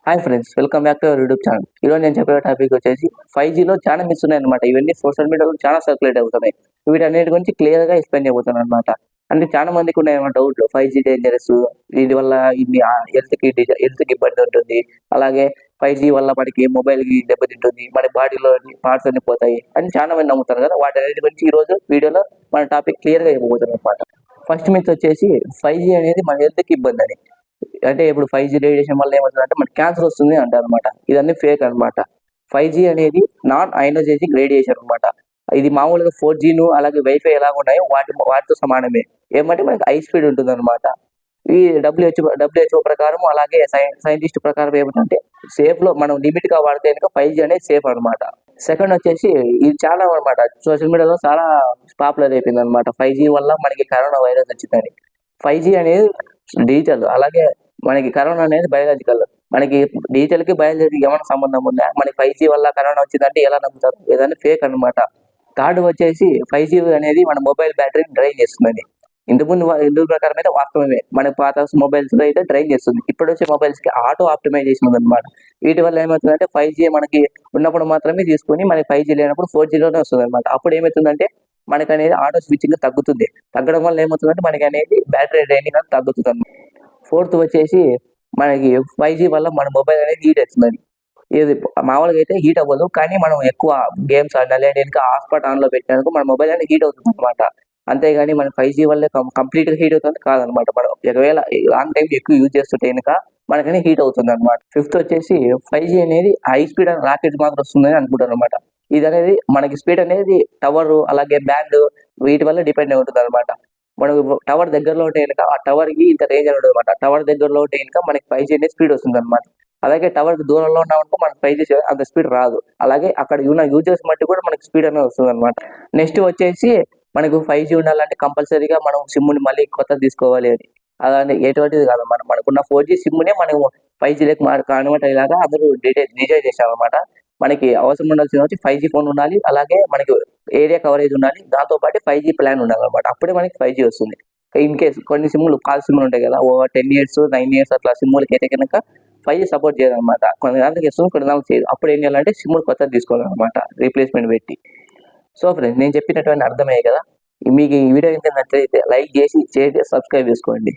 Hi friends, welcome back to our YouTube channel. ఈరోజు నేను చెప్పే టాపిక్ వచ్చేసి 5Gలో చాలా మిస్ ఉన్నాయి అనమాట. ఇవన్నీ సోషల్ మీడియాలో చాలా సర్క్యులేట్ అవుతున్నాయి. వీటన్నిటి గురించి క్లియర్గా ఎక్స్ప్లెయిన్ చేయబోతున్నాను అనమాట. అంటే చాలా మందికి ఉన్నాయి అన్నమాట డౌట్లు. 5G డేంజరస్, దీని వల్ల ఇది హెల్త్కి ఇబ్బంది ఉంటుంది. అలాగే 5G వల్ల మనకి మొబైల్కి దెబ్బతింటుంది, మన బాడీలో పార్ట్స్ అన్ని పోతాయి అని చాలా మంది నమ్ముతారు కదా. వాటన్నిటి గురించి ఈ రోజు వీడియోలో మన టాపిక్ క్లియర్గా ఇవ్వబోతున్నాం అనమాట. ఫస్ట్ మిత్ వచ్చేసి 5G అనేది మన హెల్త్కి ఇబ్బంది అని. అంటే ఇప్పుడు 5G రేడియేషన్ వల్ల ఏమవుతుందంటే మనకి క్యాన్సర్ వస్తుంది అంటారు అనమాట. ఇదన్నీ ఫేక్ అనమాట. 5G అనేది నాన్ అయోనైజింగ్ రేడియేషన్ అనమాట. ఇది మామూలుగా 4Gను అలాగే వైఫై ఎలాగ ఉన్నాయో వాటితో సమానమే. ఏమంటే మనకి హై స్పీడ్ ఉంటుంది అనమాట. ఈ డబ్ల్యూహెచ్ఓ ప్రకారం అలాగే సైంటిస్ట్ ప్రకారం ఏమిటంటే సేఫ్లో మనం లిమిట్గా వాడితే కనుక 5G అనేది సేఫ్ అనమాట. సెకండ్ వచ్చేసి ఇది చాలా అనమాట సోషల్ మీడియాలో చాలా పాపులర్ అయిపోయింది అనమాట. 5G వల్ల మనకి కరోనా వైరస్ వచ్చిందని. 5G అనేది డిజిటల్, అలాగే మనకి కరోనా అనేది బయాలజికల్. మనకి డిజిటల్కి బయాలజీకి ఏమైనా సంబంధం ఉందా? మనకి 5G వల్ల కరోనా వచ్చిందంటే ఎలా నమ్ముతారు? ఏదైనా ఫేక్ అనమాట. థర్డ్ వచ్చేసి 5G అనేది మన మొబైల్ బ్యాటరీని డ్రైన్ చేస్తుందని. ఇంతకు ప్రకారం అయితే వాస్తవమే. మన పాత మొబైల్స్ లో అయితే డ్రైన్ చేస్తుంది. ఇప్పుడు వచ్చే మొబైల్స్ కి ఆటో ఆప్టిమైజేషన్ ఉందన్నమాట. వీటి వల్ల ఏమవుతుందంటే 5G మనకి ఉన్నప్పుడు మాత్రమే తీసుకొని మనకి 5G లేనప్పుడు 4Gలోనే వస్తుంది అనమాట. అప్పుడు ఏమవుతుందంటే మనకి అనేది ఆటో స్విచ్చింగ్ తగ్గుతుంది. తగ్గడం వల్ల ఏమవుతుందంటే మనకి అనేది బ్యాటరీ డ్రైనింగ్ అనేది తగ్గుతుంది. ఫోర్త్ వచ్చేసి మనకి 5G వల్ల మన మొబైల్ అనేది హీట్ అవుతుందని. ఇది మామూలుగా అయితే హీట్ అవ్వదు, కానీ మనం ఎక్కువ గేమ్స్ ఆడినా లేదంటే హాట్స్పాట్ ఆన్లో పెట్టినందుకు మన మొబైల్ అనేది హీట్ అవుతుంది అనమాట. అంతేగాని మన 5G వల్లే కంప్లీట్గా హీట్ అవుతుంది కాదనమాట. మనం ఒకవేళ లాంగ్ టైం ఎక్కువ యూజ్ చేస్తుంటే కనుక మనకనే హీట్ అవుతుంది అనమాట. ఫిఫ్త్ వచ్చేసి 5G అనేది హై స్పీడ్ అండ్ రాకెట్ మాత్రం వస్తుందని అనుకుంటారు అనమాట. ఇది అనేది మనకి స్పీడ్ అనేది టవర్ అలాగే బ్యాండ్ వీటి వల్ల డిపెండ్ అవుతుంది అనమాట. మనకు టవర్ దగ్గరలో ఉంటే కనుక ఆ టవర్ కి ఇంత రేంజ్ అనేది అనమాట. టవర్ దగ్గరలో ఉంటే కనుక మనకి 5G అనేది స్పీడ్ వస్తుంది అనమాట. అలాగే టవర్ కి దూరంలో ఉన్నామనుకో మనకి 5G అంత స్పీడ్ రాదు. అలాగే అక్కడ ఉన్న యూజర్స్ బట్టి కూడా మనకి స్పీడ్ అనేది వస్తుంది అనమాట. నెక్స్ట్ వచ్చేసి మనకు 5G ఉండాలంటే కంపల్సరీగా మనం సిమ్ని మళ్ళీ కొత్త తీసుకోవాలి అని. అలానే ఎటువంటిది కాదు, మనకున్న 4G సిమ్నే మనం 5G కన్వర్ట్ అయ్యేలాగా అందరూ డిజైన్ చేశామన్నమాట. మనకి అవసరం ఉండాల్సిన వచ్చి 5G ఫోన్ ఉండాలి, అలాగే మనకి ఏరియా కవరేజ్ ఉండాలి, దాంతో పాటు 5G ప్లాన్ ఉండాలి అనమాట. అప్పుడే మనకి 5G వస్తుంది. ఇన్ కేస్ కొన్ని సిమ్లు కాల్ సిమ్లు ఉంటాయి కదా, 10 years 9 years అట్లా సిమ్లకి అయితే కనుక 5G సపోర్ట్ చేయదన్నమాట. కొన్ని దాంట్లోకి ఇస్తుంది, కొన్ని దాంట్లో చేయదు. అప్పుడు ఏం చేయాలంటే సిమ్లు కొత్తది తీసుకోవాలన్నమాట, రీప్లేస్మెంట్ పెట్టి. సో ఫ్రెండ్స్, నేను చెప్పినటువంటి అర్థమయ్యాయి కదా. మీకు ఈ వీడియో కనుక నచ్చితే లైక్ చేసి షేర్ చేసి సబ్స్క్రైబ్ చేసుకోండి.